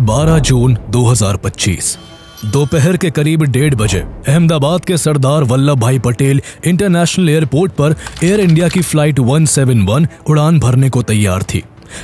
12 जून 2025 दोपहर के करीब 1:30 बजे अहमदाबाद के सरदार वल्लभ भाई पटेल इंटरनेशनल एयरपोर्ट पर एयर इंडिया की फ्लाइट 171 उड़ान भरने को तैयार थी।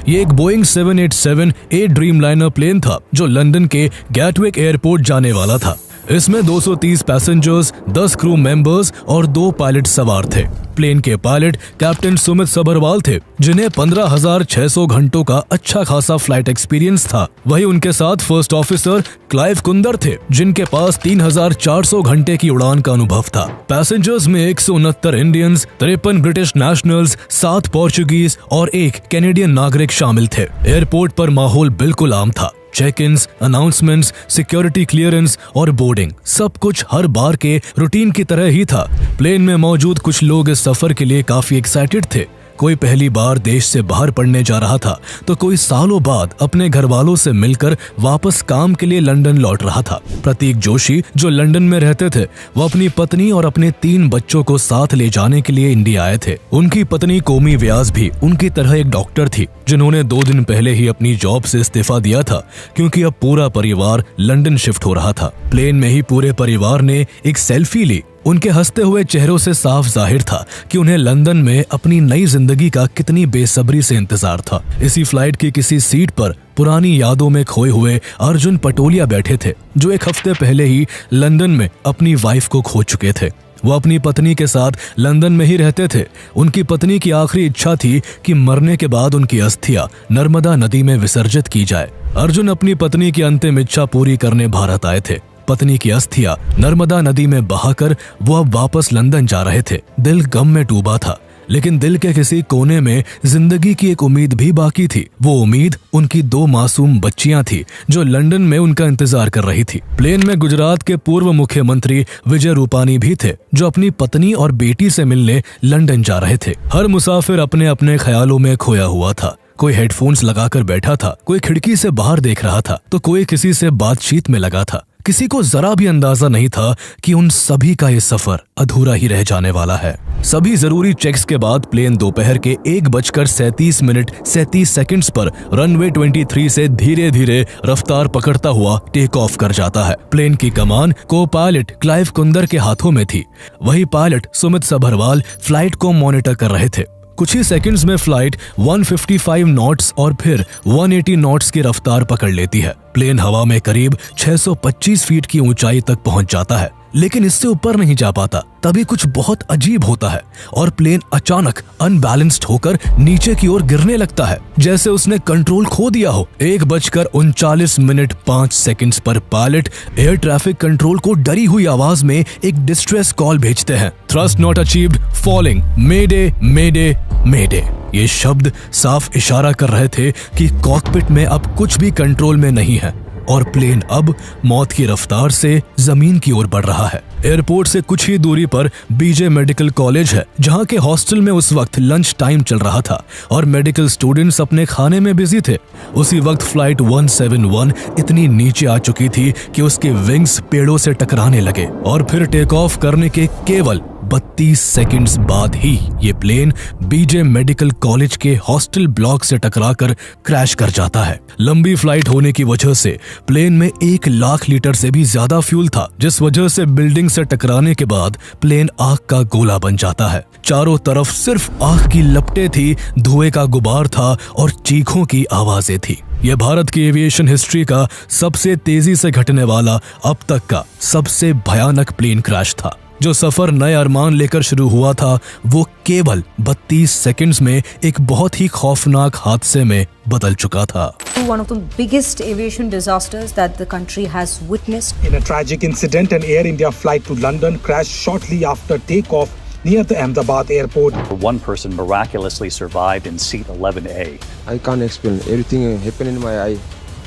ये एक बोइंग 787-8 ड्रीमलाइनर प्लेन था जो लंदन के गैटविक एयरपोर्ट जाने वाला था। इसमें 230 पैसेंजर्स, 10 क्रू मेंबर्स और 2 पायलट सवार थे। प्लेन के पायलट कैप्टन सुमित सभरवाल थे, जिन्हें 15,600 घंटों का अच्छा खासा फ्लाइट एक्सपीरियंस था। वहीं उनके साथ फर्स्ट ऑफिसर क्लाइव कुंदर थे, जिनके पास 3,400 घंटे की उड़ान का अनुभव था। पैसेंजर्स में 169 इंडियंस, 53 ब्रिटिश नेशनल्स, 7 पोर्चुगीज और 1 कैनेडियन नागरिक शामिल थे। एयरपोर्ट पर माहौल बिल्कुल आम था। चेक-इन्स, अनाउंसमेंट्स, सिक्योरिटी क्लियरेंस और बोर्डिंग सब कुछ हर बार के रूटीन की तरह ही था। प्लेन में मौजूद कुछ लोग इस सफर के लिए काफी एक्साइटेड थे। कोई पहली बार देश से बाहर पढ़ने जा रहा था, तो कोई सालों बाद अपने घर वालों से मिलकर वापस काम के लिए लंदन लौट रहा था। प्रतीक जोशी जो लंदन में रहते थे, वो अपनी पत्नी और अपने 3 बच्चों को साथ ले जाने के लिए इंडिया आए थे। उनकी पत्नी कोमी व्यास भी उनकी तरह एक डॉक्टर थी, जिन्होंने 2 दिन पहले ही अपनी जॉब से इस्तीफा दिया था, क्योंकि अब पूरा परिवार लंदन शिफ्ट हो रहा था। प्लेन में ही पूरे परिवार ने एक सेल्फी ली। उनके हंसते हुए चेहरों से साफ जाहिर था कि उन्हें लंदन में अपनी नई जिंदगी का कितनी बेसब्री से इंतजार था। इसी फ्लाइट की किसी सीट पर पुरानी यादों में खोए हुए अर्जुन पटोलिया बैठे थे, जो एक हफ्ते पहले ही लंदन में अपनी वाइफ को खो चुके थे। वो अपनी पत्नी के साथ लंदन में ही रहते थे। उनकी पत्नी की आखिरी इच्छा थी कि मरने के बाद उनकी अस्थियां नर्मदा नदी में विसर्जित की जाए। अर्जुन अपनी पत्नी की अंतिम इच्छा पूरी करने भारत आए थे। पत्नी की अस्थियां नर्मदा नदी में बहाकर वो अब वापस लंदन जा रहे थे। दिल गम में डूबा था, लेकिन दिल के किसी कोने में जिंदगी की एक उम्मीद भी बाकी थी। वो उम्मीद उनकी 2 मासूम बच्चियां थी, जो लंदन में उनका इंतजार कर रही थी। प्लेन में गुजरात के पूर्व मुख्यमंत्री विजय रूपानी भी थे, जो अपनी पत्नी और बेटी से मिलने लंदन जा रहे थे। हर मुसाफिर अपने अपने ख्यालों में खोया हुआ था। कोई हेडफोन्स लगाकर बैठा था, कोई खिड़की से बाहर देख रहा था, तो कोई किसी से बातचीत में लगा था। किसी को जरा भी अंदाजा नहीं था कि उन सभी का ये सफर अधूरा ही रह जाने वाला है। सभी जरूरी चेक्स के बाद प्लेन दोपहर के 1:37 पर रनवे 23 से धीरे धीरे रफ्तार पकड़ता हुआ टेक ऑफ कर जाता है। प्लेन की कमान को पायलट क्लाइव कुंदर के हाथों में थी। वही पायलट सुमित सभरवाल फ्लाइट को मॉनिटर कर रहे थे। कुछ ही सेकंड्स में फ्लाइट 155 नॉट्स और फिर 180 नॉट्स की रफ्तार पकड़ लेती है। प्लेन हवा में करीब 625 फीट की ऊंचाई तक पहुंच जाता है, लेकिन इससे ऊपर नहीं जा पाता। तभी कुछ बहुत अजीब होता है और प्लेन अचानक अनबैलेंस्ड होकर नीचे की ओर गिरने लगता है, जैसे उसने कंट्रोल खो दिया हो। 1:39:05 पर पायलट एयर ट्रैफिक कंट्रोल को डरी हुई आवाज में एक डिस्ट्रेस कॉल भेजते हैं। थ्रस्ट नॉट अचीव्ड, फॉलिंग, मेडे मेडे मेडे। ये शब्द साफ इशारा कर रहे थे कि कॉकपिट में अब कुछ भी कंट्रोल में नहीं है और प्लेन अब मौत की रफ्तार से जमीन की ओर बढ़ रहा है। एयरपोर्ट से कुछ ही दूरी पर बीजे मेडिकल कॉलेज है, जहां के हॉस्टल में उस वक्त लंच टाइम चल रहा था और मेडिकल स्टूडेंट्स अपने खाने में बिजी थे। उसी वक्त फ्लाइट 171 इतनी नीचे आ चुकी थी कि उसके विंग्स पेड़ों से टकराने लगे और फिर टेक ऑफ करने के केवल 32 सेकंड्स बाद ही ये प्लेन बीजे मेडिकल कॉलेज के हॉस्टल ब्लॉक से टकराकर क्रैश कर जाता है। लंबी फ्लाइट होने की वजह से प्लेन में 1 लाख लीटर से भी ज्यादा फ्यूल था, जिस वजह से बिल्डिंग से टकराने के बाद प्लेन आग का गोला बन जाता है। चारों तरफ सिर्फ आग की लपटें थी, धुएं का गुबार था और चीखों की आवाजें थी। यह भारत की एविएशन हिस्ट्री का सबसे तेजी से घटने वाला अब तक का सबसे भयानक प्लेन क्रैश था। जो सफर नए अरमान लेकर शुरू हुआ था, वो केवल 32 सेकंड्स में एक बहुत ही खौफनाक हादसे में बदल चुका था। One of the biggest aviation disasters that the country has witnessed. In a tragic incident, an Air India flight to London crashed shortly after takeoff near the Ahmedabad airport. One person miraculously survived in seat 11A. I can't explain. Everything happened in my eye.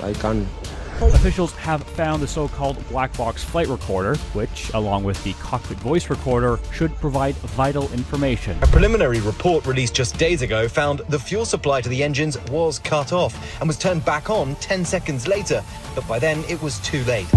I can't. Officials have found the so-called black box flight recorder, which, along with the cockpit voice recorder, should provide vital information. A preliminary report released just days ago found the fuel supply to the engines was cut off and was turned back on 10 seconds later, but by then it was too late.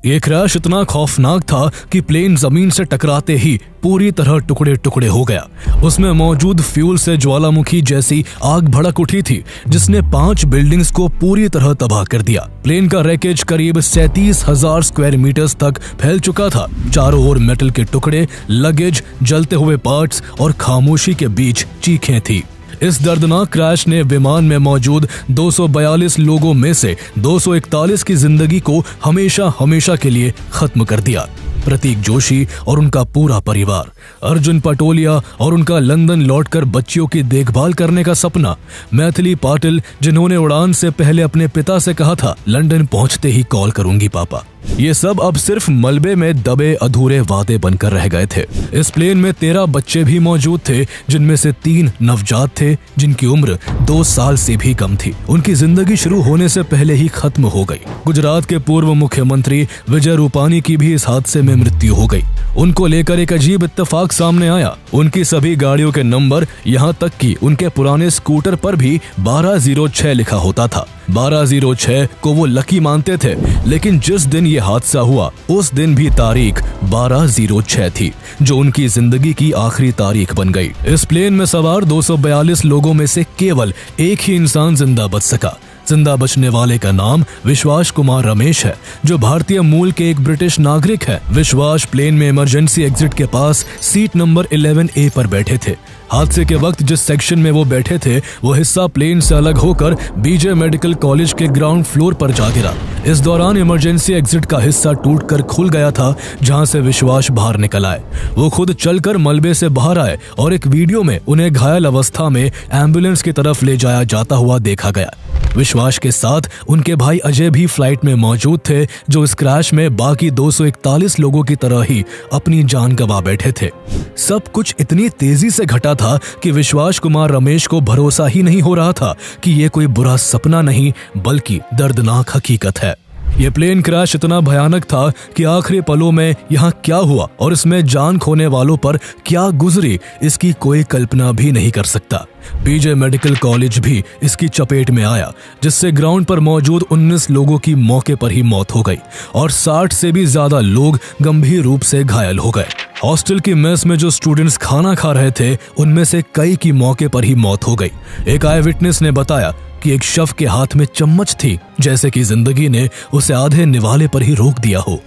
ये crash इतना खौफनाक था कि plane जमीन से टकराते ही पूरी तरह टुकड़े टुकड़े हो गया। उसमें मौजूद फ्यूल से ज्वालामुखी जैसी आग भड़क उठी थी, जिसने 5 बिल्डिंग्स को पूरी तरह तबाह कर दिया। प्लेन का रैकेज करीब 37,000 स्क्वायर मीटर्स तक फैल चुका था। चारों ओर मेटल के टुकड़े, लगेज, जलते हुए पार्ट्स और खामोशी के बीच चीखें थी। इस दर्दनाक क्रैश ने विमान में मौजूद 242 लोगों में से 241 की जिंदगी को हमेशा हमेशा के लिए खत्म कर दिया। प्रतीक जोशी और उनका पूरा परिवार, अर्जुन पटोलिया और उनका लंदन लौटकर बच्चियों की देखभाल करने का सपना, मैथिली पाटिल जिन्होंने उड़ान से पहले अपने पिता से कहा था लंदन पहुंचते ही कॉल करूंगी पापा, ये सब अब सिर्फ मलबे में दबे अधूरे वादे बनकर रह गए थे। इस प्लेन में 13 बच्चे भी मौजूद थे, जिनमें से 3 नवजात थे जिनकी उम्र 2 साल से भी कम थी। उनकी जिंदगी शुरू होने से पहले ही खत्म हो गई। गुजरात के पूर्व मुख्यमंत्री विजय रूपानी की भी इस हादसे में मृत्यु हो गई। उनको लेकर एक अजीब इत्तेफाक सामने आया। उनकी सभी गाड़ियों के नंबर, यहाँ तक कि उनके पुराने स्कूटर पर भी 1206 लिखा होता था। 1206 को वो लकी मानते थे, लेकिन जिस दिन ये हादसा हुआ उस दिन भी तारीख 1206 थी, जो उनकी जिंदगी की आखिरी तारीख बन गई। इस प्लेन में सवार 242 लोगों में से केवल एक ही इंसान जिंदा बच सका। जिंदा बचने वाले का नाम विश्वास कुमार रमेश है, जो भारतीय मूल के एक ब्रिटिश नागरिक है। विश्वास प्लेन में इमरजेंसी एग्जिट के पास सीट नंबर 11A पर बैठे थे। हादसे के वक्त जिस सेक्शन में वो बैठे थे वो हिस्सा प्लेन से अलग होकर बीजे मेडिकल कॉलेज के ग्राउंड फ्लोर पर जा गिरा। इस दौरान इमरजेंसी एग्जिट का हिस्सा टूटकर खुल गया था, जहां से विश्वास बाहर निकल आए। वो खुद चलकर मलबे से बाहर आए और एक वीडियो में उन्हें घायल अवस्था में एम्बुलेंस की तरफ ले जाया जाता हुआ देखा गया। विश्वास के साथ उनके भाई अजय भी फ्लाइट में मौजूद थे, जो इस क्रैश में बाकी 241 लोगों की तरह ही अपनी जान गंवा बैठे थे। सब कुछ इतनी तेजी से घटा था कि विश्वास कुमार रमेश को भरोसा ही नहीं हो रहा था कि ये कोई बुरा सपना नहीं बल्कि दर्दनाक हकीकत है। ये प्लेन क्रैश इतना भयानक था कि आखिरी पलों में यहाँ क्या हुआ और इसमें जान खोने वालों पर क्या गुजरी, इसकी कोई कल्पना भी नहीं कर सकता। बीजे मेडिकल कॉलेज भी इसकी चपेट में आया, जिससे ग्राउंड पर मौजूद 19 लोगों की मौके पर ही मौत हो गई और 60 से भी ज्यादा लोग गंभीर रूप से घायल हो गए। हॉस्टल की मेस में जो स्टूडेंट्स खाना खा रहे थे, उनमें से कई की मौके पर ही मौत हो गई। एक आई विटनेस ने बताया कि एक शव के हाथ में चम्मच थी, जैसे कि जिंदगी ने उसे आधे निवाले पर ही रोक दिया हो।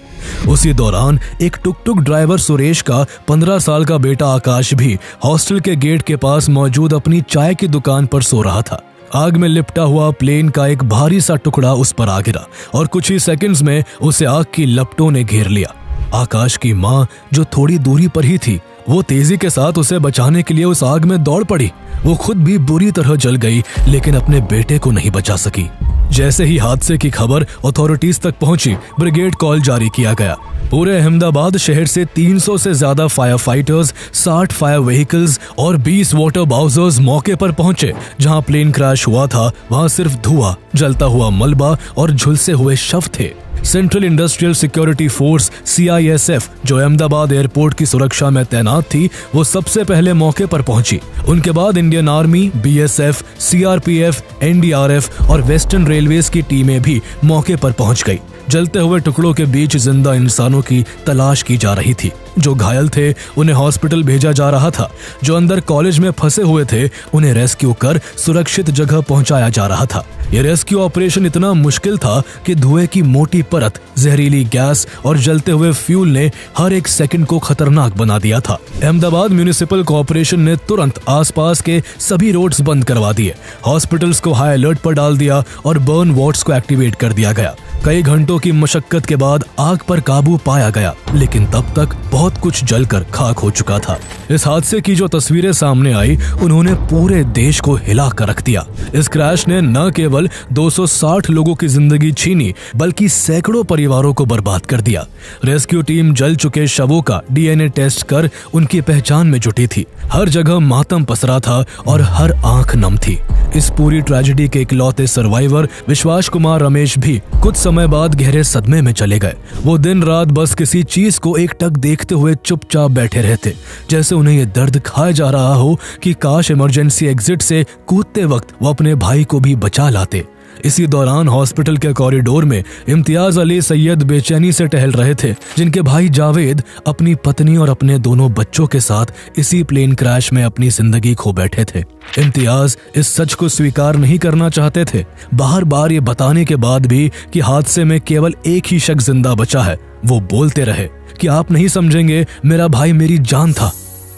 उसी दौरान एक टुक टुक ड्राइवर सुरेश का 15 साल का बेटा आकाश भी हॉस्टल के गेट के पास मौजूद अपनी चाय की दुकान पर सो रहा था। आग में लिपटा हुआ प्लेन का एक भारी सा टुकड़ा उस पर आ गिरा और कुछ ही सेकंड्स में उसे आग की लपटों ने घेर लिया। आकाश की माँ, जो थोड़ी दूरी पर ही थी, वो तेजी के साथ उसे बचाने के लिए उस आग में दौड़ पड़ी। वो खुद भी बुरी तरह जल गई, लेकिन अपने बेटे को नहीं बचा सकी। जैसे ही हादसे की खबर अथॉरिटीज तक पहुंची, ब्रिगेड कॉल जारी किया गया। पूरे अहमदाबाद शहर से 300 से ज्यादा फायर फाइटर्स, 60 फायर व्हीकल्स और 20 वाटर बाउजर्स मौके पर पहुंचे। जहां प्लेन क्रैश हुआ था वहां सिर्फ धुआं, जलता हुआ मलबा और झुलसे हुए शव थे। Central industrial security force CISF, जो अहमदाबाद एयरपोर्ट की सुरक्षा में तैनात थी, वो सबसे पहले मौके पर पहुंची। उनके बाद Indian army, BSF, CRPF, NDRF और वेस्टर्न रेलवेज की टीमें भी मौके पर पहुंच गई। जलते हुए टुकड़ों के बीच जिंदा इंसानों की तलाश की जा रही थी। जो घायल थे उन्हें हॉस्पिटल भेजा जा रहा था। जो अंदर कॉलेज में फंसे हुए थे उन्हें रेस्क्यू कर सुरक्षित जगह पहुंचाया जा रहा था। यह रेस्क्यू ऑपरेशन इतना मुश्किल था कि धुएं की मोटी परत, जहरीली गैस और जलते हुए फ्यूल ने हर एक सेकंड को खतरनाक बना दिया था। अहमदाबाद म्यूनिसिपल कॉर्पोरेशन ने तुरंत आसपास के सभी रोड्स बंद करवा दिए, हॉस्पिटल्स को हाई अलर्ट पर डाल दिया और बर्न वार्ड्स को एक्टिवेट कर दिया गया। कई घंटों की मशक्कत के बाद आग पर काबू पाया गया, लेकिन तब तक बहुत कुछ जलकर खाक हो चुका था। इस हादसे की जो तस्वीरें सामने आई, उन्होंने पूरे देश को हिला कर रख दिया। इस क्रैश ने न केवल 260 लोगों की जिंदगी छीनी, बल्कि सैकड़ों परिवारों को बर्बाद कर दिया। रेस्क्यू टीम जल चुके शवों का DNA टेस्ट कर उनकी पहचान में जुटी थी। हर जगह मातम पसरा था और हर आंख नम थी। इस पूरी ट्रेजेडी के इकलौते सर्वाइवर विश्वास कुमार रमेश भी कुछ समय बाद गहरे सदमे में चले गए। वो दिन रात बस किसी चीज को एकटक देखते हुए चुपचाप बैठे रहते, जैसे उन्हें ये दर्द खाया जा रहा हो कि काश इमरजेंसी एग्जिट से कूदते वक्त वो अपने भाई को भी बचा लाते। इसी दौरान हॉस्पिटल के कॉरिडोर में इम्तियाज अली सैयद बेचैनी से टहल रहे थे, जिनके भाई जावेद अपनी पत्नी और अपने दोनों बच्चों के साथ इसी प्लेन क्रैश में अपनी जिंदगी खो बैठे थे। इम्तियाज इस सच को स्वीकार नहीं करना चाहते थे। बार बार ये बताने के बाद भी कि हादसे में केवल एक ही शख्स जिंदा बचा है, वो बोलते रहे कि आप नहीं समझेंगे, मेरा भाई मेरी जान था।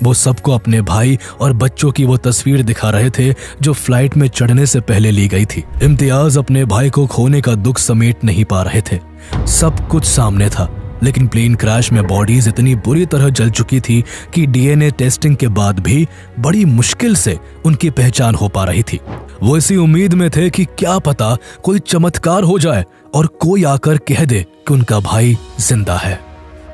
वो सबको अपने भाई और बच्चों की वो तस्वीर दिखा रहे थे जो फ्लाइट में चढ़ने से पहले ली गई थी। इम्तियाज अपने भाई को खोने का दुख समेट नहीं पा रहे थे। सब कुछ सामने था, लेकिन प्लेन क्रैश में बॉडीज इतनी बुरी तरह जल चुकी थी कि डीएनए टेस्टिंग के बाद भी बड़ी मुश्किल से उनकी पहचान हो पा रही थी। वो इसी उम्मीद में थे कि क्या पता कोई चमत्कार हो जाए और कोई आकर कह दे कि उनका भाई जिंदा है।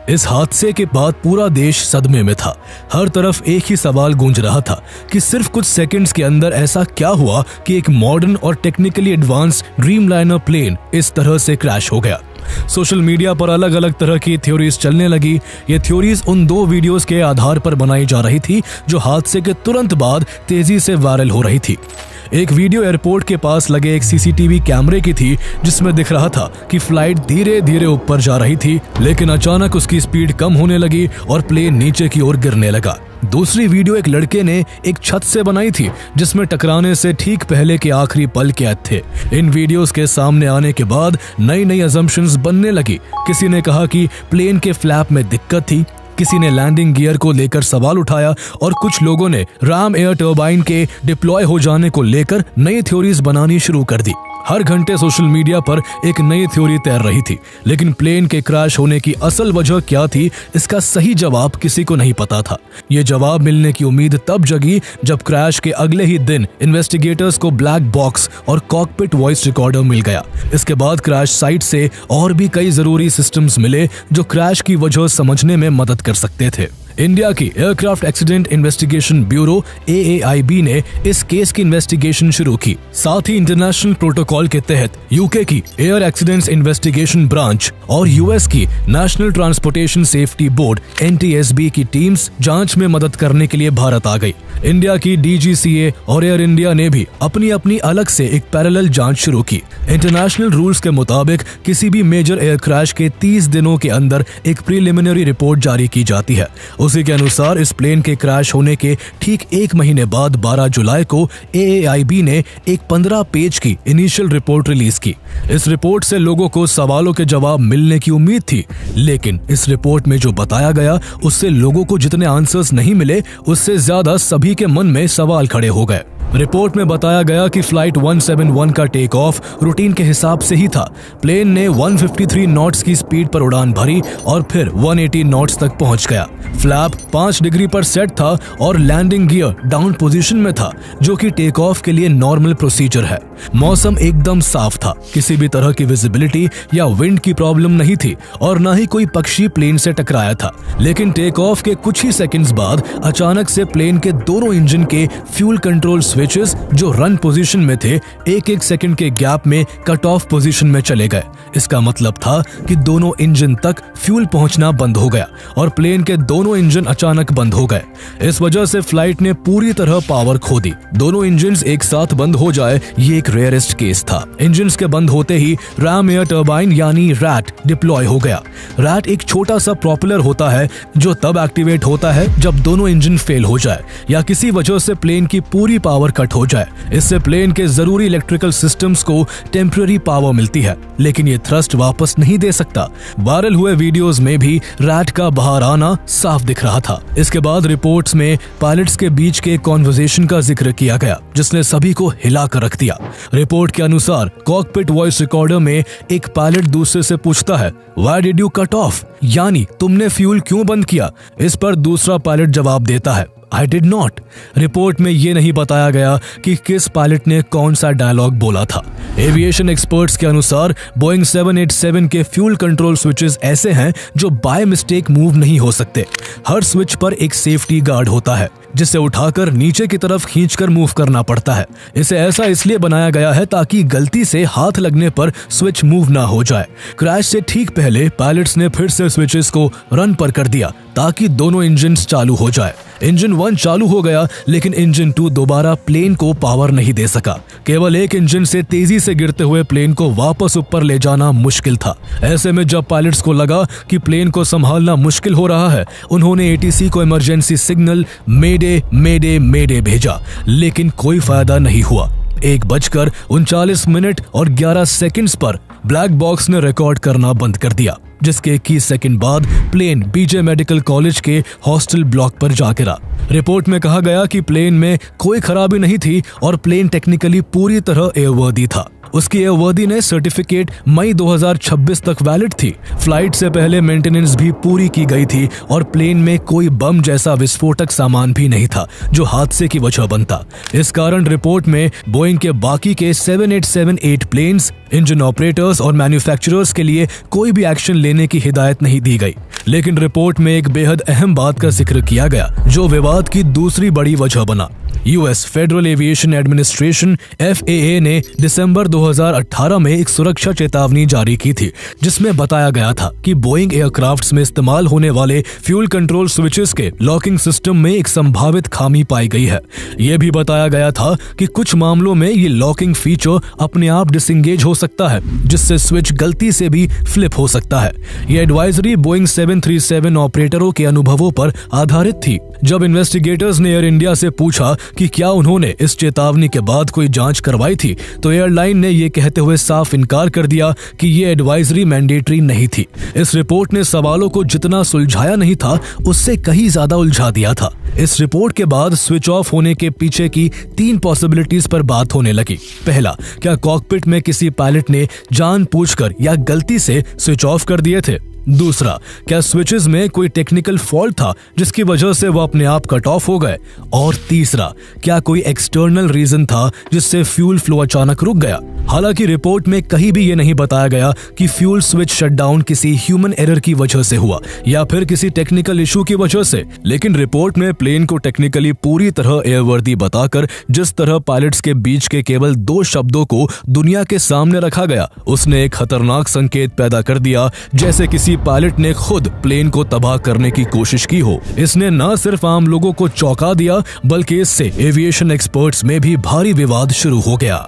इस हादसे के बाद पूरा देश सदमे में था। हर तरफ एक ही सवाल गूंज रहा था कि सिर्फ कुछ सेकंड्स के अंदर ऐसा क्या हुआ कि एक मॉडर्न और टेक्निकली एडवांस्ड ड्रीमलाइनर प्लेन इस तरह से क्रैश हो गया। सोशल मीडिया पर अलग अलग तरह की थ्योरीज चलने लगी। ये थ्योरीज उन 2 वीडियोस के आधार पर बनाई जा रही थी जो हादसे के तुरंत बाद तेजी से वायरल हो रही थी। एक वीडियो एयरपोर्ट के पास लगे एक सीसीटीवी कैमरे की थी, जिसमें दिख रहा था कि फ्लाइट धीरे धीरे ऊपर जा रही थी, लेकिन अचानक उसकी स्पीड कम होने लगी और प्लेन नीचे की ओर गिरने लगा। दूसरी वीडियो एक लड़के ने एक छत से बनाई थी, जिसमें टकराने से ठीक पहले के आखिरी पल कैद थे। इन वीडियोस के सामने आने के बाद नई नई अजम्पशंस बनने लगी। किसी ने कहा कि प्लेन के फ्लैप में दिक्कत थी, किसी ने लैंडिंग गियर को लेकर सवाल उठाया और कुछ लोगों ने राम एयर टर्बाइन के डिप्लॉय हो जाने को लेकर नई थ्योरीज बनानी शुरू कर दी। हर घंटे सोशल मीडिया पर एक नई थ्योरी तैर रही थी, लेकिन प्लेन के क्रैश होने की असल वजह क्या थी, इसका सही जवाब किसी को नहीं पता था। ये जवाब मिलने की उम्मीद तब जगी जब क्रैश के अगले ही दिन इन्वेस्टिगेटर्स को ब्लैक बॉक्स और कॉकपिट वॉइस रिकॉर्डर मिल गया। इसके बाद क्रैश साइट से और भी कई जरूरी सिस्टम्स मिले जो क्रैश की वजह समझने में मदद कर सकते थे। इंडिया की aircraft accident investigation bureau AAIB ने इस केस की इन्वेस्टिगेशन शुरू की। साथ ही इंटरनेशनल प्रोटोकॉल के तहत यूके की एयर एक्सीडेंट्स इन्वेस्टिगेशन ब्रांच और यूएस की national transportation safety board NTSB की टीम्स जांच में मदद करने के लिए भारत आ गई। इंडिया की DGCA और एयर इंडिया ने भी अपनी अपनी अलग से एक पैरेलल जांच शुरू की। इंटरनेशनल रूल्स के मुताबिक किसी भी मेजर एयर क्रैश के 30 दिनों के अंदर एक प्रीलिमिनरी रिपोर्ट जारी की जाती है। उसी के अनुसार इस प्लेन के क्रैश होने के ठीक 1 महीने बाद 12 जुलाई को AAIB ने एक 15 पेज की इनिशियल रिपोर्ट रिलीज की। इस रिपोर्ट से लोगों को सवालों के जवाब मिलने की उम्मीद थी, लेकिन इस रिपोर्ट में जो बताया गया उससे लोगों को जितने आंसर्स नहीं मिले, उससे ज्यादा सभी के मन में सवाल खड़े हो गए। रिपोर्ट में बताया गया कि फ्लाइट 171 का टेक ऑफ रूटीन के हिसाब से ही था। प्लेन ने 153 नॉट्स की स्पीड पर उड़ान भरी और फिर 180 नॉट्स तक पहुंच गया। फ्लैप 5 डिग्री पर सेट था और लैंडिंग गियर डाउन पोजीशन में था, जो कि टेक ऑफ के लिए नॉर्मल प्रोसीजर है। मौसम एकदम साफ था, किसी भी तरह की विजिबिलिटी या विंड की प्रॉब्लम नहीं थी और न ही कोई पक्षी प्लेन से टकराया था। लेकिन टेक ऑफ के कुछ ही सेकंड्स बाद अचानक से प्लेन के दोनों इंजन के फ्यूल कंट्रोल स्विचेस जो रन पोजीशन में थे, 1-1 सेकंड के गैप में कट ऑफ पोजीशन में चले गए। इसका मतलब था कि दोनों इंजन तक फ्यूल पहुंचना बंद हो गया और प्लेन के दोनों इंजन अचानक बंद हो गए। इस वजह से फ्लाइट ने पूरी तरह पावर खो दी। दोनों इंजन एक साथ बंद हो जाए, ये एक रेयरेस्ट केस था। इंजन के बंद होते ही राम एयर टर्बाइन यानी रैट डिप्लॉय हो गया। रैट एक छोटा सा प्रोपेलर होता है जो तब एक्टिवेट होता है जब दोनों इंजन फेल हो जाए या किसी वजह से प्लेन की पूरी पावर कट हो जाए। इससे प्लेन के जरूरी इलेक्ट्रिकल सिस्टम्स को टेम्पररी पावर मिलती है, लेकिन ये थ्रस्ट वापस नहीं दे सकता। वायरल हुए वीडियोस में भी रैट का बाहर आना साफ दिख रहा था। इसके बाद रिपोर्ट्स में पायलट्स के बीच के कॉन्वर्सेशन का जिक्र किया गया, जिसने सभी को हिला कर रख दिया। रिपोर्ट के अनुसार कॉकपिट वॉइस रिकॉर्डर में एक पायलट दूसरे से पूछता है, why did you cut off, यानी तुमने फ्यूल क्यों बंद किया। इस पर दूसरा पायलट जवाब देता है, I did not। रिपोर्ट में ये नहीं बताया गया कि किस पायलट ने कौन सा डायलॉग बोला था। एविएशन एक्सपर्ट्स के अनुसार बोइंग 787 के फ्यूल कंट्रोल स्विचेस ऐसे हैं जो बाय मिस्टेक मूव नहीं हो सकते। हर स्विच पर एक सेफ्टी गार्ड होता है। जिसे उठाकर नीचे की तरफ खींचकर मूव करना पड़ता है। इसे ऐसा इसलिए बनाया गया है ताकि गलती से हाथ लगने पर स्विच मूव ना हो जाए। क्रैश से ठीक पहले पायलट्स ने फिर से स्विचेस को रन पर कर दिया ताकि दोनों इंजन चालू हो जाए। इंजन 1 चालू हो गया, लेकिन इंजन 2 दोबारा प्लेन को पावर नहीं दे सका। केवल एक इंजन से तेजी से गिरते हुए प्लेन को वापस ऊपर ले जाना मुश्किल था। ऐसे में जब पायलट्स को लगा कि प्लेन को संभालना मुश्किल हो रहा है, उन्होंने एटीसी को इमरजेंसी सिग्नल मेडे मेडे मेडे भेजा, लेकिन कोई फायदा नहीं हुआ। 1:39 और 11 सेकंड्स पर ब्लैक बॉक्स ने रिकॉर्ड करना बंद कर दिया, जिसके 21 सेकंड बाद प्लेन बीजे मेडिकल कॉलेज के हॉस्टल ब्लॉक पर जा गिरा। रिपोर्ट में कहा गया कि प्लेन में कोई खराबी नहीं थी और प्लेन टेक्निकली पूरी तरह एयरवर्दी था। उसकी एयरवर्दी ने सर्टिफिकेट मई 2026 तक वैलिड थी। फ्लाइट से पहले मेंटेनेंस भी पूरी की गई थी और प्लेन में कोई बम जैसा विस्फोटक सामान भी नहीं था जो हादसे की वजह बनता। इस कारण रिपोर्ट में बोइंग के बाकी के 7878 प्लेन्स, इंजन ऑपरेटर्स और मैन्युफैक्चरर्स के लिए कोई भी एक्शन लेने की हिदायत नहीं दी गई। लेकिन रिपोर्ट में एक बेहद अहम बात का जिक्र किया गया जो विवाद की दूसरी बड़ी वजह बना। US federal aviation administration FAA ने दिसंबर 2018 में एक सुरक्षा चेतावनी जारी की थी, जिसमें बताया गया था कि बोइंग एयरक्राफ्ट्स में इस्तेमाल होने वाले फ्यूल कंट्रोल स्विचेस के लॉकिंग सिस्टम में एक संभावित खामी पाई गई है। यह भी बताया गया था कि कुछ मामलों में ये लॉकिंग फीचर अपने आप डिसएंगेज हो सकता है, जिससे स्विच गलती से भी फ्लिप हो सकता है। यह एडवाइजरी बोइंग 737 ऑपरेटरों के अनुभवों पर आधारित थी। जब इन्वेस्टिगेटर्स ने एयर इंडिया से पूछा कि क्या उन्होंने इस चेतावनी के बाद कोई जांच करवाई थी, तो एयरलाइन ने ये कहते हुए साफ इनकार कर दिया कि ये एडवाइजरी मैंडेटरी नहीं थी। इस रिपोर्ट ने सवालों को जितना सुलझाया नहीं था, उससे कहीं ज्यादा उलझा दिया था। इस रिपोर्ट के बाद स्विच ऑफ होने के पीछे की 3 पॉसिबिलिटीज पर बात होने लगी। पहला, क्या कॉकपिट में किसी पायलट ने जानबूझकर या गलती से स्विच ऑफ कर दिए थे? दूसरा, क्या स्विचेस में कोई टेक्निकल फॉल्ट था जिसकी वजह से वो अपने आप कट ऑफ हो गए? और तीसरा, क्या कोई एक्सटर्नल रीजन था जिससे फ्यूल फ्लो अचानक रुक गया? हालांकि रिपोर्ट में कहीं भी ये नहीं बताया गया कि फ्यूल स्विच शटडाउन किसी ह्यूमन एरर की वजह से हुआ या फिर किसी टेक्निकल इशू की वजह से। लेकिन रिपोर्ट में प्लेन को टेक्निकली पूरी तरह एयरवर्दी बताकर जिस तरह पायलट्स के बीच के केवल 2 शब्दों को दुनिया के सामने रखा गया, उसने एक खतरनाक संकेत पैदा कर दिया, जैसे किसी पायलट ने खुद प्लेन को तबाह करने की कोशिश की हो। इसने न सिर्फ आम लोगों को चौंका दिया, बल्कि इससे एविएशन एक्सपर्ट्स में भी भारी विवाद शुरू हो गया।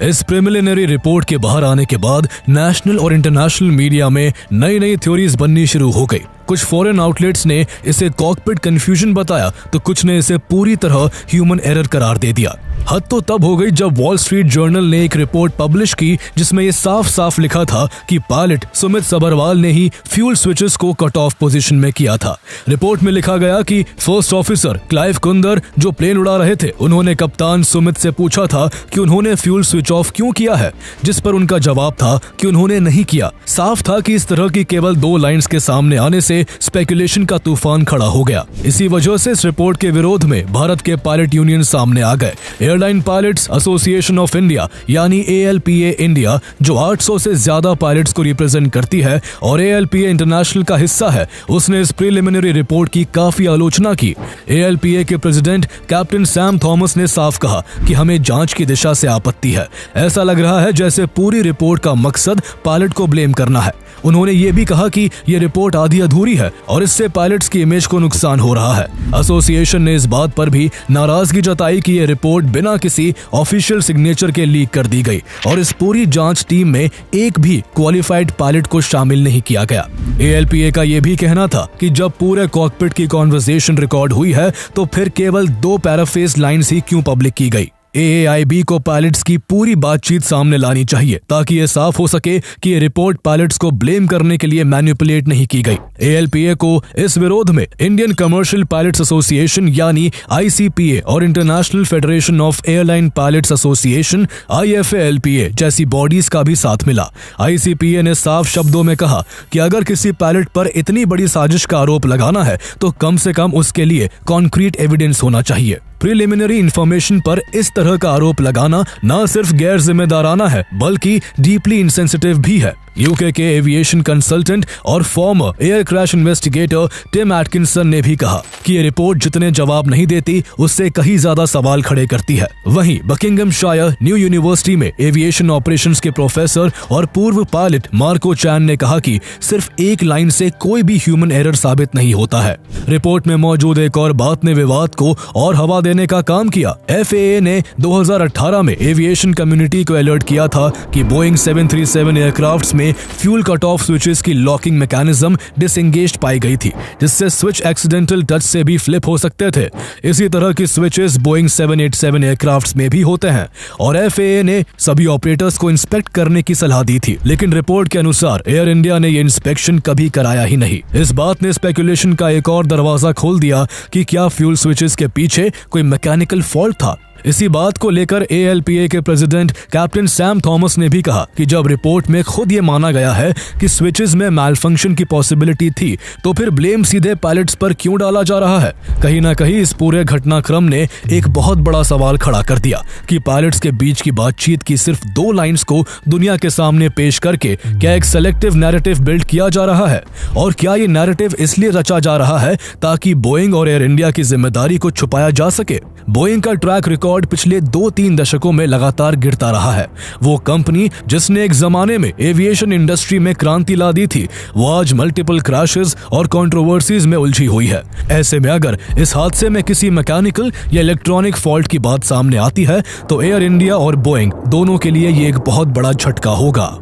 इस प्रिलिमिनरी रिपोर्ट के बाहर आने के बाद नेशनल और इंटरनेशनल मीडिया में नई नई थ्योरीज बननी शुरू हो गई। कुछ फॉरेन आउटलेट्स ने इसे कॉकपिट कंफ्यूजन बताया, तो कुछ ने इसे पूरी तरह ह्यूमन एरर करार दे दिया। हद तो तब हो गई जब वॉल स्ट्रीट जर्नल ने एक रिपोर्ट पब्लिश की जिसमें ये साफ साफ लिखा था कि पायलट सुमित सबरवाल ने ही फ्यूल स्विचेस को कट ऑफ पोजीशन में किया था। रिपोर्ट में लिखा गया कि फर्स्ट ऑफिसर क्लाइव कुंदर जो प्लेन उड़ा रहे थे, उन्होंने कप्तान सुमित से पूछा था कि उन्होंने फ्यूल स्विच ऑफ क्यों किया है, जिस पर उनका जवाब था कि उन्होंने नहीं किया। साफ था कि इस तरह की केवल 2 लाइंस के सामने आने से स्पेकुलेशन का तूफान खड़ा हो गया। इसी वजह से इस रिपोर्ट के विरोध में भारत के पायलट यूनियन सामने आ गए। Airline pilots association of India यानी ALPA इंडिया, जो 800 से ज्यादा पायलट्स को रिप्रेजेंट करती है और ALPA इंटरनेशनल का हिस्सा है, उसने इस प्रिलिमिनरी रिपोर्ट की काफी आलोचना की। ALPA के प्रेसिडेंट कैप्टन सैम थॉमस ने साफ कहा कि हमें जांच की दिशा से आपत्ति है। ऐसा लग रहा है जैसे पूरी रिपोर्ट का मकसद पायलट को ब्लेम करना है। उन्होंने ये भी कहा कि ये रिपोर्ट आधी अधूरी है और इससे पायलट्स की इमेज को नुकसान हो रहा है। एसोसिएशन ने इस बात पर भी नाराजगी जताई कि ये रिपोर्ट बिना किसी ऑफिशियल सिग्नेचर के लीक कर दी गई और इस पूरी जांच टीम में एक भी क्वालिफाइड पायलट को शामिल नहीं किया गया। ALPA का ये भी कहना था कि जब पूरे कॉकपिट की कॉन्वर्सेशन रिकॉर्ड हुई है, तो फिर केवल 2 पैराफ्रेज लाइन्स ही क्यों पब्लिक की गई। AAIB को पायलट्स की पूरी बातचीत सामने लानी चाहिए ताकि ये साफ हो सके कि ये रिपोर्ट पायलट्स को ब्लेम करने के लिए मैनिपुलेट नहीं की गई। ALPA को इस विरोध में इंडियन कमर्शियल पायलट्स एसोसिएशन यानी ICPA और international federation of airline pilots association IFALPA जैसी बॉडीज का भी साथ मिला। ICPA ने साफ शब्दों में कहा कि अगर किसी पायलट पर इतनी बड़ी साजिश का आरोप लगाना है, तो कम से कम उसके लिए कॉन्क्रीट एविडेंस होना चाहिए। प्रिलिमिनरी इंफॉर्मेशन पर इस तरह का आरोप लगाना न सिर्फ गैर जिम्मेदाराना है, बल्कि डीपली इनसेंसिटिव भी है। यूके के एविएशन कंसल्टेंट और former air crash investigator Tim Atkinson ने भी कहा कि ये रिपोर्ट जितने जवाब नहीं देती उससे कहीं ज्यादा सवाल खड़े करती है। वहीं बकिंघमशायर न्यू यूनिवर्सिटी में एविएशन ऑपरेशंस के प्रोफेसर और पूर्व पायलट मार्को चैन ने कहा कि सिर्फ एक लाइन से कोई भी ह्यूमन एरर साबित नहीं होता है। रिपोर्ट में मौजूद एक और बात ने विवाद को और हवा देने का काम किया। FAA ने 2018 में एविएशन कम्युनिटी को अलर्ट किया था कि बोइंग 737 एयरक्राफ्ट्स में फ्यूल कट ऑफ स्विचेस की लॉकिंग मैकेनिज्म डिसएंगेज्ड पाई गई थी, जिससे स्विच एक्सीडेंटल टच से भी फ्लिप हो सकते थे। इसी तरह की स्विचेस बोइंग 787 एयरक्राफ्ट्स में भी होते हैं और FAA ने सभी ऑपरेटर्स को इंस्पेक्ट करने की सलाह दी थी, लेकिन रिपोर्ट के अनुसार एयर इंडिया ने ये इंस्पेक्शन कभी कराया ही नहीं। इस बात ने स्पेकुलेशन का एक और दरवाजा खोल दिया कि क्या फ्यूल स्विचेस के पीछे कोई मैकेनिकल फॉल्ट था। इसी बात को लेकर ALPA के प्रेसिडेंट कैप्टन सैम थॉमस ने भी कहा कि जब रिपोर्ट में खुद ये माना गया है कि स्विचेस में मैलफंक्शन की पॉसिबिलिटी थी, तो फिर ब्लेम सीधे पायलट्स पर क्यों डाला जा रहा है। कहीं ना कहीं इस पूरे घटनाक्रम ने एक बहुत बड़ा सवाल खड़ा कर दिया कि पायलट्स के बीच की बातचीत की सिर्फ 2 लाइंस को दुनिया के सामने पेश करके क्या एक सेलेक्टिव नैरेटिव बिल्ड किया जा रहा है, और क्या ये नैरेटिव इसलिए रचा जा रहा है ताकि बोइंग और एयर इंडिया की जिम्मेदारी को छुपाया जा सके। बोइंग का ट्रैक रिकॉर्ड पिछले 2-3 दशकों में लगातार गिरता रहा है। वो कंपनी जिसने एक जमाने में एविएशन इंडस्ट्री में क्रांति ला दी थी, वो आज मल्टीपल क्रैशेस और कंट्रोवर्सीज में उलझी हुई है। ऐसे में अगर इस हादसे में किसी मैकेनिकल या इलेक्ट्रॉनिक फॉल्ट की बात सामने आती है तो एयर इंडिया और बोइंग दोनों के लिए ये एक बहुत बड़ा झटका होगा।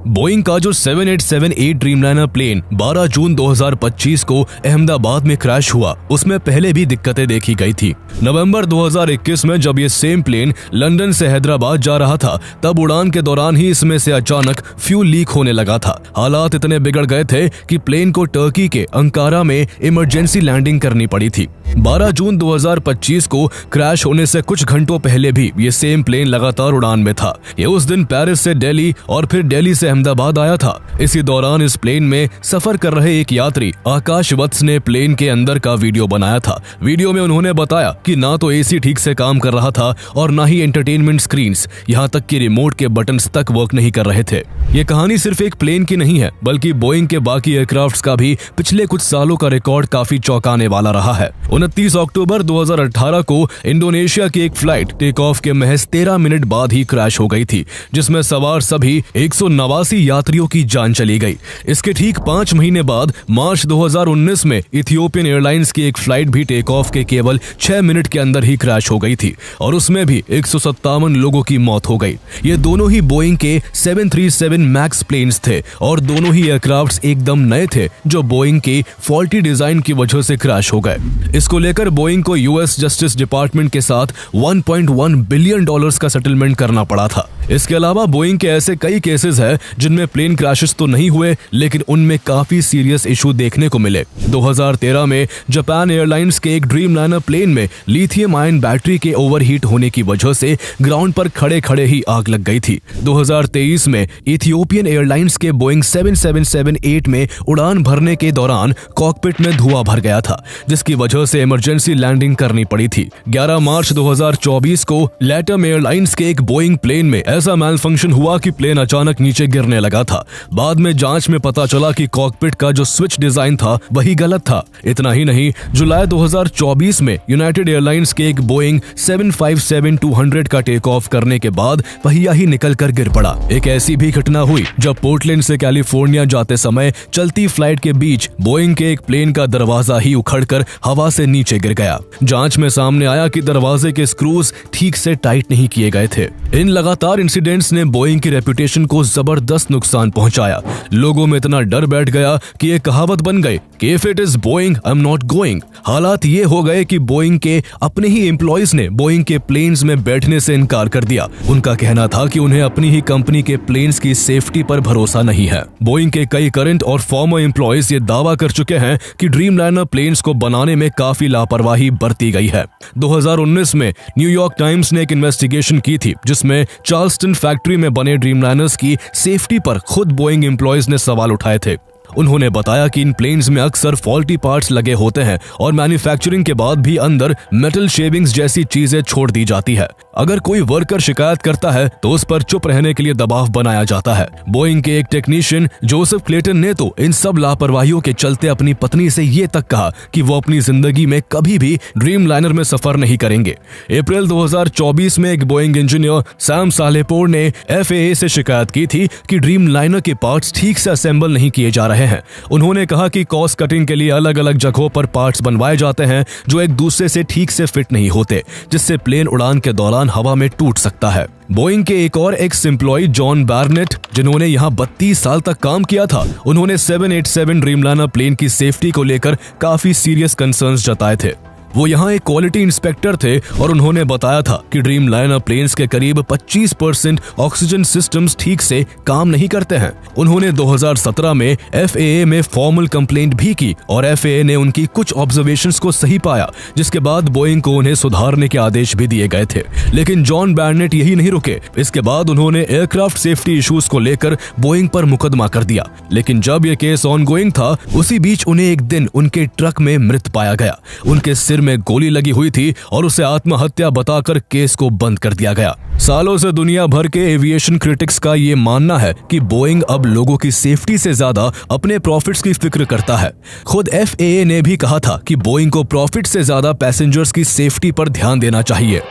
बोइंग का जो 787-8 ड्रीमलाइनर प्लेन 12 जून 2025 को अहमदाबाद में क्रैश हुआ, उसमें पहले भी दिक्कतें देखी गई थी। नवंबर 2021 में जब ये सेम प्लेन लंदन से हैदराबाद जा रहा था, तब उड़ान के दौरान ही इसमें से अचानक फ्यूल लीक होने लगा था। हालात इतने बिगड़ गए थे कि प्लेन को टर्की के अंकारा में इमरजेंसी लैंडिंग करनी पड़ी थी। 12 जून 2025 को क्रैश होने से कुछ घंटों पहले भी ये सेम प्लेन लगातार उड़ान में था। ये उस दिन पेरिस से दिल्ली और फिर दिल्ली से अहमदाबाद आया था। इसी दौरान इस प्लेन में सफर कर रहे एक यात्री आकाश वत्स ने प्लेन के अंदर का वीडियो बनाया था। वीडियो में उन्होंने बताया कि ना तो एसी ठीक से काम कर रहा था और ना ही एंटरटेनमेंट स्क्रीन्स, यहाँ तक कि रिमोट के बटन्स तक वर्क नहीं कर रहे थे। ये कहानी सिर्फ एक प्लेन की नहीं है, बल्कि बोइंग के बाकी एयरक्राफ्ट्स का भी पिछले कुछ सालों का रिकॉर्ड काफी चौंकाने वाला रहा है। 29 अक्टूबर 2018 को इंडोनेशिया की एक फ्लाइट टेक ऑफ के महज 13 मिनट बाद ही क्रैश हो गई थी, जिसमें सवार सभी 189 यात्रियों की जान चली गई। इसके ठीक 5 महीने बाद मार्च 2019 में इथियोपियन एयरलाइंस की एक फ्लाइट भी टेक ऑफ के केवल 6 मिनट के अंदर ही क्रैश हो गई थी और उसमें भी 157 लोगों की मौत हो गई। ये दोनों ही बोइंग के 737 मैक्स प्लेन्स थे और दोनों ही एयरक्राफ्ट्स एकदम नए थे, जो बोइंग के फॉल्टी डिजाइन की वजह से क्रैश हो गए। इसको लेकर बोइंग को US जस्टिस डिपार्टमेंट के साथ $1.1 बिलियन का सेटलमेंट करना पड़ा था। इसके अलावा बोइंग के ऐसे कई केसेस हैं जिनमें प्लेन क्रैशेस तो नहीं हुए, लेकिन उनमें काफी सीरियस इशू देखने को मिले। 2013 में जापान एयरलाइंस के एक ड्रीमलाइनर प्लेन में लिथियम आयन बैटरी के ओवरहीट होने की वजह से ग्राउंड पर खड़े खड़े ही आग लग गई थी। 2023 में इथियोपियन एयरलाइंस के बोइंग 777-8 में उड़ान भरने के दौरान कॉकपिट में धुआं भर गया था, जिसकी वजह से इमरजेंसी लैंडिंग करनी पड़ी थी। 11 मार्च 2024 को लैटम एयरलाइंस के एक बोइंग प्लेन में ऐसा मैलफंक्शन हुआ कि प्लेन अचानक नीचे गिरने लगा था। बाद में जांच में पता चला कि कॉकपिट का जो स्विच डिजाइन था वही गलत था। इतना ही नहीं, जुलाई 2024 में यूनाइटेड एयरलाइंस के एक बोइंग 757-200 का टेक ऑफ करने के बाद पहिया ही निकल कर गिर पड़ा। एक ऐसी भी घटना हुई जब पोर्टलैंड से कैलिफोर्निया जाते समय चलती फ्लाइट के बीच बोइंग के एक प्लेन का दरवाजा ही उखड़कर हवा से नीचे गिर गया। जांच में सामने आया कि दरवाजे के स्क्रूज ठीक से टाइट नहीं किए गए थे। इन लगातार इंसिडेंट्स ने बोइंग की रेपुटेशन को जबरदस्त नुकसान पहुंचाया। लोगों में इतना डर बैठ गया कि एक कहावत बन गई कि if it is Boeing I am not going. हालात ये हो गए कि बोइंग के अपने ही एम्प्लॉइज ने बोइंग के प्लेन्स में बैठने से इनकार कर दिया। उनका कहना था कि उन्हें अपनी ही कंपनी के प्लेन्स की सेफ्टी पर भरोसा नहीं है। बोइंग के कई करंट और फॉर्मर एम्प्लॉइज ये दावा कर चुके हैं कि ड्रीमलाइनर प्लेन्स को बनाने में काफी लापरवाही बरती गई है। 2019 में न्यूयॉर्क टाइम्स ने एक इन्वेस्टिगेशन की थी, जिसमें चार्ल्सटन फैक्ट्री में बने ड्रीमलाइनर्स की सेफ्टी पर खुद बोइंग एम्प्लॉइज ने सवाल उठाए थे। उन्होंने बताया कि इन प्लेन्स में अक्सर फॉल्टी पार्ट्स लगे होते हैं और मैन्युफैक्चरिंग के बाद भी अंदर मेटल शेविंग्स जैसी चीजें छोड़ दी जाती है। अगर कोई वर्कर शिकायत करता है तो उस पर चुप रहने के लिए दबाव बनाया जाता है। बोइंग के एक टेक्नीशियन जोसेफ क्लेटन ने तो इन सब लापरवाहियों के चलते अपनी पत्नी से ये तक कहा कि वो अपनी जिंदगी में कभी भी ड्रीमलाइनर में सफर नहीं करेंगे। अप्रैल 2024 में एक बोइंग इंजीनियर सैम सालेपोर ने FAA से शिकायत की थी कि ड्रीमलाइनर के पार्ट्स ठीक से असेंबल नहीं किए जा रहे हैं। उन्होंने कहा कि कॉस्ट कटिंग के लिए अलग अलग जगहों पर पार्ट्स बनवाए जाते हैं जो एक दूसरे से ठीक से फिट नहीं होते, जिससे प्लेन उड़ान के दौरान हवा में टूट सकता है। बोइंग के एक और एक्स एम्प्लॉय जॉन बार्नेट, जिन्होंने यहाँ 32 साल तक काम किया था, उन्होंने 787 ड्रीमलाइनर प्लेन की सेफ्टी को लेकर काफी सीरियस कंसर्न्स जताए थे। वो यहाँ एक क्वालिटी इंस्पेक्टर थे और उन्होंने बताया था कि ड्रीमलाइनर प्लेन्स के करीब 25% ऑक्सीजन सिस्टम्स ठीक से काम नहीं करते हैं। उन्होंने 2017 में FAA में फॉर्मल कंप्लेंट भी की और FAA ने उनकी कुछ ऑब्जर्वेशंस को सही पाया, जिसके बाद बोइंग को उन्हें सुधारने के आदेश भी दिए गए थे। लेकिन जॉन बार्नेट यही नहीं रुके। इसके बाद उन्होंने एयरक्राफ्ट सेफ्टी इश्यूज को लेकर बोइंग पर मुकदमा कर दिया। लेकिन जब यह केस ऑनगोइंग था, उसी बीच उन्हें एक दिन उनके ट्रक में मृत पाया गया। उनके सिर में गोली लगी हुई थी और उसे आत्महत्या बताकर केस को बंद कर दिया गया। सालों से दुनिया भर के एविएशन क्रिटिक्स का ये मानना है कि बोइंग अब लोगों की सेफ्टी से ज्यादा अपने प्रॉफिट्स की फिक्र करता है। खुद FAA ने भी कहा था कि बोइंग को प्रॉफिट से ज्यादा पैसेंजर्स की सेफ्टी पर ध्यान देना चाहिए।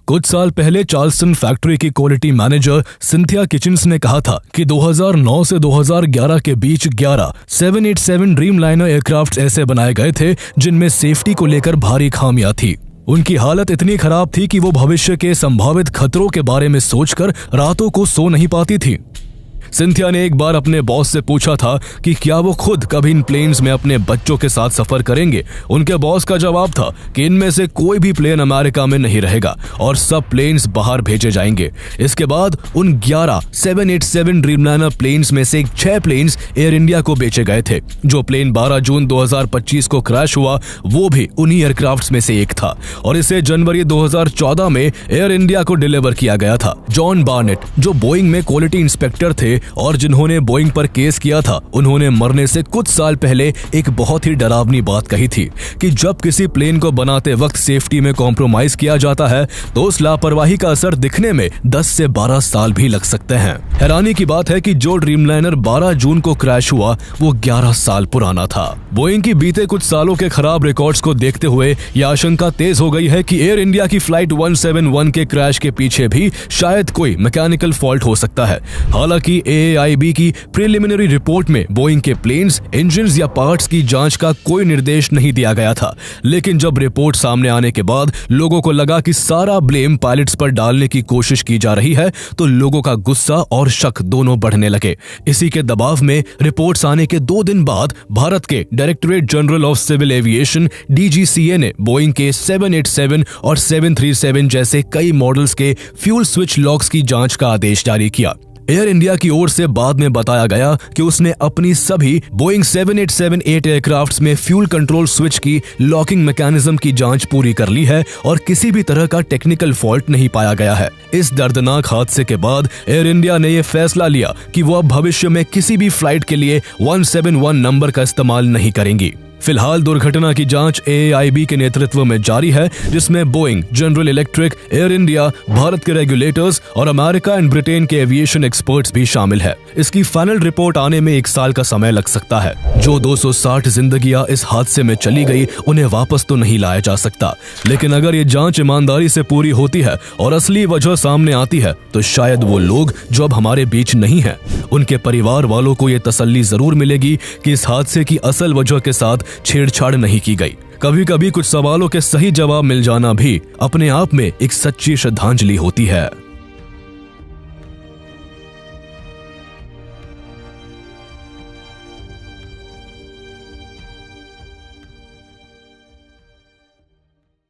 कुछ साल पहले चार्ल्सटन फैक्ट्री की क्वालिटी मैनेजर सिंथिया किचन्स ने कहा था कि 2009 से 2011 के बीच 11 787 ड्रीमलाइनर एयरक्राफ्ट ऐसे बनाए गए थे जिनमें सेफ्टी को लेकर भारी खामियां थी। उनकी हालत इतनी खराब थी कि वो भविष्य के संभावित खतरों के बारे में सोचकर रातों को सो नहीं पाती थी। सिंथिया ने एक बार अपने बॉस से पूछा था कि क्या वो खुद कभी इन प्लेन्स में अपने बच्चों के साथ सफर करेंगे। उनके बॉस का जवाब था कि इनमें से कोई भी प्लेन अमेरिका में नहीं रहेगा और सब प्लेन्स बाहर भेजे जाएंगे। इसके बाद उन 11 787 ड्रीमलाइनर प्लेन्स में से 6 प्लेन्स एयर इंडिया को बेचे गए थे। जो प्लेन 12 जून 2025 को क्रैश हुआ वो भी उन्हीं एयरक्राफ्ट में से एक था और इसे जनवरी 2014 में एयर इंडिया को डिलीवर किया गया था। जॉन बार्नेट, जो बोइंग में क्वालिटी इंस्पेक्टर थे और जिन्होंने बोइंग पर केस किया था, उन्होंने मरने से कुछ साल पहले एक बहुत ही डरावनी बात कही थी कि जब किसी प्लेन को बनाते वक्त सेफ्टी में कॉम्प्रोमाइज किया जाता है तो उस लापरवाही का असर दिखने में 10 से 12 साल भी लग सकते हैं। हैरानी की बात है कि जो ड्रीमलाइनर 12 जून को क्रैश हुआ वो 11 साल पुराना था। बोइंग की बीते कुछ सालों के खराब रिकॉर्ड्स को देखते हुए यह आशंका तेज हो गई है कि एयर इंडिया की फ्लाइट 171 के क्रैश के पीछे भी शायद कोई मैकेनिकल फॉल्ट हो सकता है। हालांकि AAIB की प्रिलिमिनरी रिपोर्ट में बोइंग के प्लेन्स, इंजन्स या पार्ट्स की जांच का कोई निर्देश नहीं दिया गया था। लेकिन जब रिपोर्ट सामने आने के बाद लोगों को लगा कि सारा ब्लेम पायलट्स पर डालने की कोशिश की जा रही है तो लोगों का गुस्सा और शक दोनों बढ़ने लगे। इसी के दबाव में रिपोर्ट्स आने के 2 दिन बाद भारत के directorate general of civil aviation DGCA ने बोइंग के 787 और 737 जैसे कई मॉडल्स के फ्यूल स्विच लॉक्स की जांच का आदेश जारी किया। एयर इंडिया की ओर से बाद में बताया गया कि उसने अपनी सभी बोइंग 787-8 एयरक्राफ्ट्स में फ्यूल कंट्रोल स्विच की लॉकिंग मैकेनिज्म की जांच पूरी कर ली है और किसी भी तरह का टेक्निकल फॉल्ट नहीं पाया गया है। इस दर्दनाक हादसे के बाद एयर इंडिया ने यह फैसला लिया कि वो अब भविष्य में किसी भी फ्लाइट के लिए 171 नंबर का इस्तेमाल नहीं करेंगी। फिलहाल दुर्घटना की जांच AAIB के नेतृत्व में जारी है, जिसमें Boeing, general electric, air India, Bharat के रेगुलेटर्स और अमेरिका एंड ब्रिटेन के एविएशन एक्सपर्ट्स भी शामिल है। इसकी फाइनल रिपोर्ट आने में 1 साल का समय लग सकता है। जो 260 जिंदगियां इस हादसे में चली गई उन्हें वापस तो नहीं लाया जा सकता, लेकिन अगर ये जांच ईमानदारी से पूरी होती है और असली वजह सामने आती है तो शायद वो लोग जो अब हमारे बीच नहीं है, उनके परिवार वालों को ये तसल्ली जरूर मिलेगी कि इस हादसे की असल वजह के साथ छेड़छाड़ नहीं की गई। कभी कभी कुछ सवालों के सही जवाब मिल जाना भी अपने आप में एक सच्ची श्रद्धांजलि होती है।